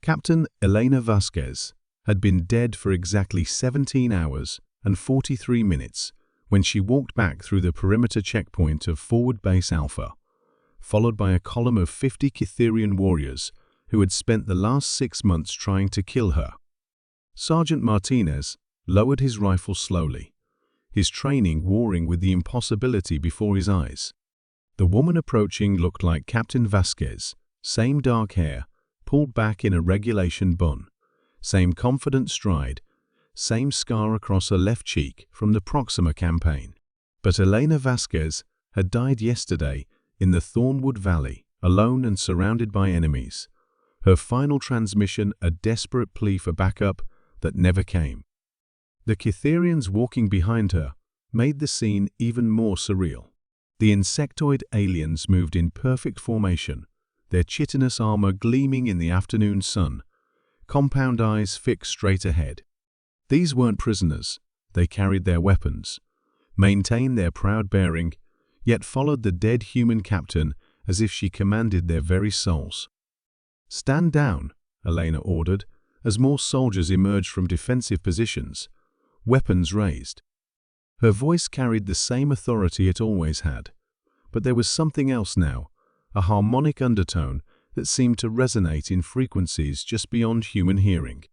Captain Elena Vasquez had been dead for exactly 17 hours and 43 minutes when she walked back through the perimeter checkpoint of Forward Base Alpha, followed by a column of 50 Cytherian warriors who had spent the last 6 months trying to kill her. Sergeant Martinez lowered his rifle slowly, his training warring with the impossibility before his eyes. The woman approaching looked like Captain Vasquez, same dark hair, pulled back in a regulation bun, same confident stride, same scar across her left cheek from the Proxima campaign. But Elena Vasquez had died yesterday in the Thornwood Valley, alone and surrounded by enemies. Her final transmission a desperate plea for backup that never came. The Cytherians walking behind her made the scene even more surreal. The insectoid aliens moved in perfect formation, their chitinous armor gleaming in the afternoon sun, compound eyes fixed straight ahead. These weren't prisoners. They carried their weapons, maintained their proud bearing, yet followed the dead human captain as if she commanded their very souls. "Stand down," Elena ordered, as more soldiers emerged from defensive positions, weapons raised. Her voice carried the same authority it always had, but there was something else now, a harmonic undertone that seemed to resonate in frequencies just beyond human hearing.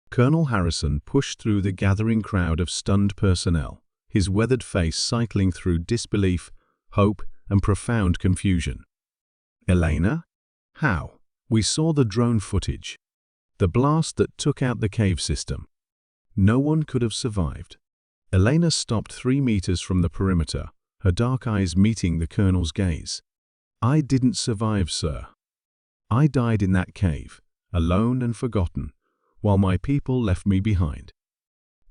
Colonel Harrison pushed through the gathering crowd of stunned personnel, his weathered face cycling through disbelief, hope, and profound confusion. "Elena? How?" We saw the drone footage. The blast that took out the cave system. No one could have survived. Elena stopped 3 meters from the perimeter, her dark eyes meeting the colonel's gaze. "I didn't survive, sir. I died in that cave, alone and forgotten, while my people left me behind."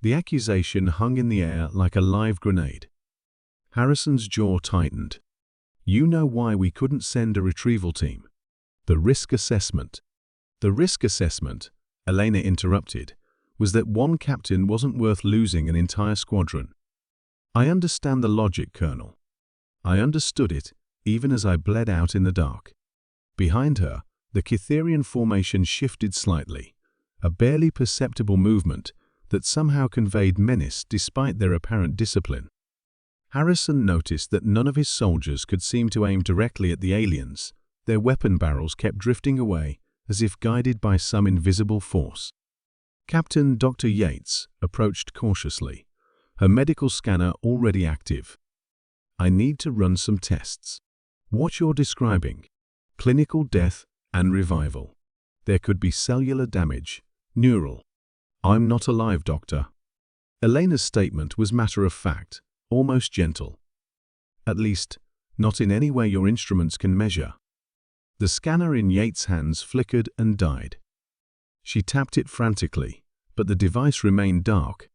The accusation hung in the air like a live grenade. Harrison's jaw tightened. "You know why we couldn't send a retrieval team?" The risk assessment. The risk assessment, Elena interrupted, was that one captain wasn't worth losing an entire squadron. "I understand the logic, Colonel." I understood it, even as I bled out in the dark. Behind her, the Cytherian formation shifted slightly, a barely perceptible movement that somehow conveyed menace despite their apparent discipline. Harrison noticed that none of his soldiers could seem to aim directly at the aliens. Their weapon barrels kept drifting away, as if guided by some invisible force. Captain Dr. Yates approached cautiously, her medical scanner already active. "I need to run some tests." "What you're describing? Clinical death and revival. There could be cellular damage, neural." "I'm not alive, Doctor." Elena's statement was matter-of-fact, almost gentle. "At least, not in any way your instruments can measure." The scanner in Yates' hands flickered and died. She tapped it frantically, but the device remained dark.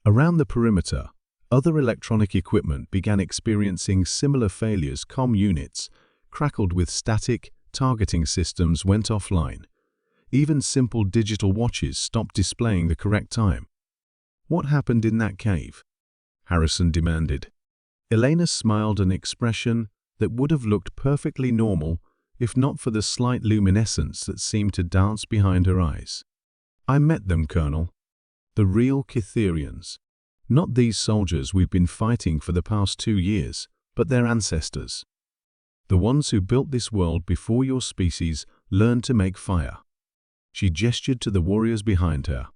Around the perimeter, other electronic equipment began experiencing similar failures. Comm units, crackled with static, targeting systems went offline. Even simple digital watches stopped displaying the correct time. "What happened in that cave?" Harrison demanded. Elena smiled, an expression that would have looked perfectly normal if not for the slight luminescence that seemed to dance behind her eyes. "I met them, Colonel. The real Cytherians. Not these soldiers we've been fighting for the past 2 years, but their ancestors. The ones who built this world before your species learned to make fire." She gestured to the warriors behind her.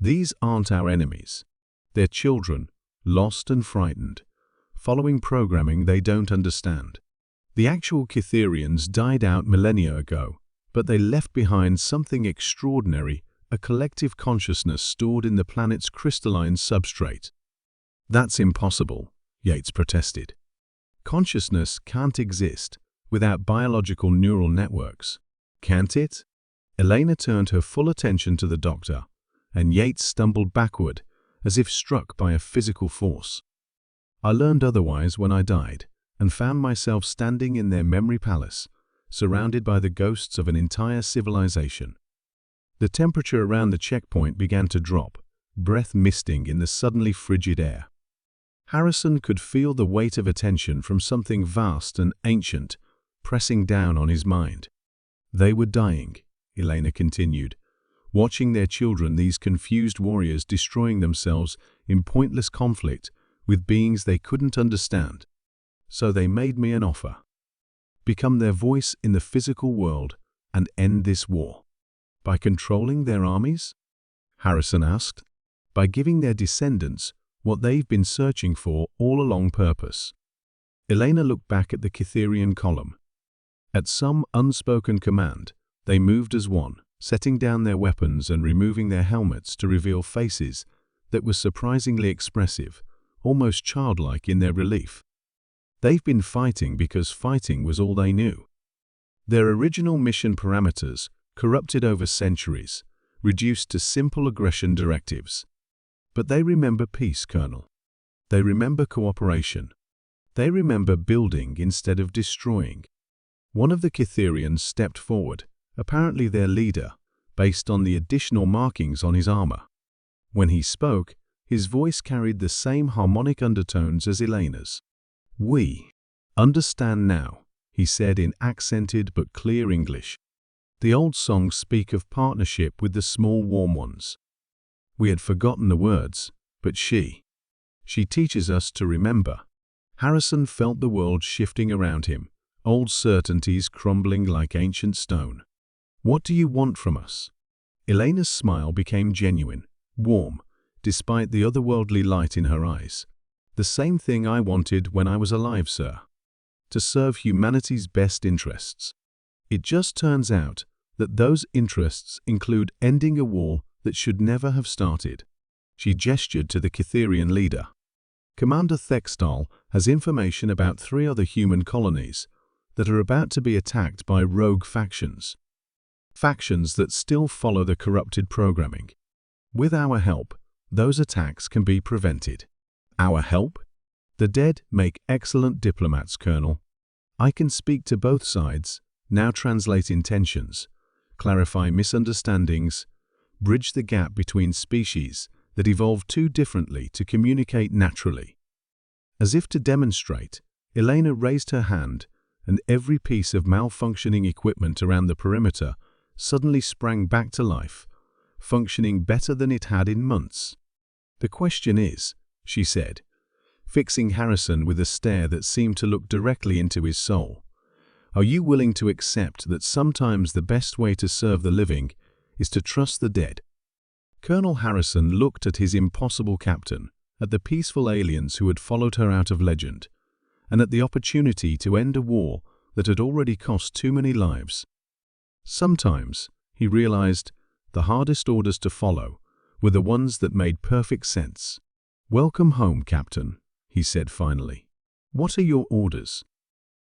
"These aren't our enemies. They're children, lost and frightened, following programming they don't understand. The actual Cytherians died out millennia ago, but they left behind something extraordinary, a collective consciousness stored in the planet's crystalline substrate." "That's impossible," Yates protested. "Consciousness can't exist without biological neural networks. Can't it?" Elena turned her full attention to the doctor, and Yates stumbled backward, as if struck by a physical force. "I learned otherwise when I died, and found myself standing in their memory palace, surrounded by the ghosts of an entire civilization." The temperature around the checkpoint began to drop, breath misting in the suddenly frigid air. Harrison could feel the weight of attention from something vast and ancient pressing down on his mind. They were dying, Elena continued, watching their children, these confused warriors destroying themselves in pointless conflict with beings they couldn't understand. So they made me an offer. Become their voice in the physical world and end this war. By controlling their armies? Harrison asked. By giving their descendants what they've been searching for all along purpose. Elena looked back at the Cytherian column. At some unspoken command, they moved as one, setting down their weapons and removing their helmets to reveal faces that were surprisingly expressive, almost childlike in their relief. They've been fighting because fighting was all they knew. Their original mission parameters, corrupted over centuries, reduced to simple aggression directives. But they remember peace, Colonel. They remember cooperation. They remember building instead of destroying. One of the Cytherians stepped forward, apparently their leader, based on the additional markings on his armor. When he spoke, his voice carried the same harmonic undertones as Elena's. "We understand now," he said in accented but clear English. "The old songs speak of partnership with the small warm ones. We had forgotten the words, but she teaches us to remember." Harrison felt the world shifting around him, old certainties crumbling like ancient stone. "What do you want from us?" Elena's smile became genuine, warm, despite the otherworldly light in her eyes. "The same thing I wanted when I was alive, sir. To serve humanity's best interests. It just turns out that those interests include ending a war that should never have started." She gestured to the Cytherian leader. "Commander Thextal has information about 3 other human colonies that are about to be attacked by rogue factions. Factions that still follow the corrupted programming. With our help, those attacks can be prevented." "Our help?" "The dead make excellent diplomats, Colonel. I can speak to both sides, now translate intentions, clarify misunderstandings, bridge the gap between species that evolved too differently to communicate naturally." As if to demonstrate, Elena raised her hand, and every piece of malfunctioning equipment around the perimeter suddenly sprang back to life, functioning better than it had in months. "The question is," she said, fixing Harrison with a stare that seemed to look directly into his soul, "are you willing to accept that sometimes the best way to serve the living is to trust the dead?" Colonel Harrison looked at his impossible captain, at the peaceful aliens who had followed her out of legend, and at the opportunity to end a war that had already cost too many lives. Sometimes, he realized, the hardest orders to follow were the ones that made perfect sense. "Welcome home, Captain," he said finally. "What are your orders?"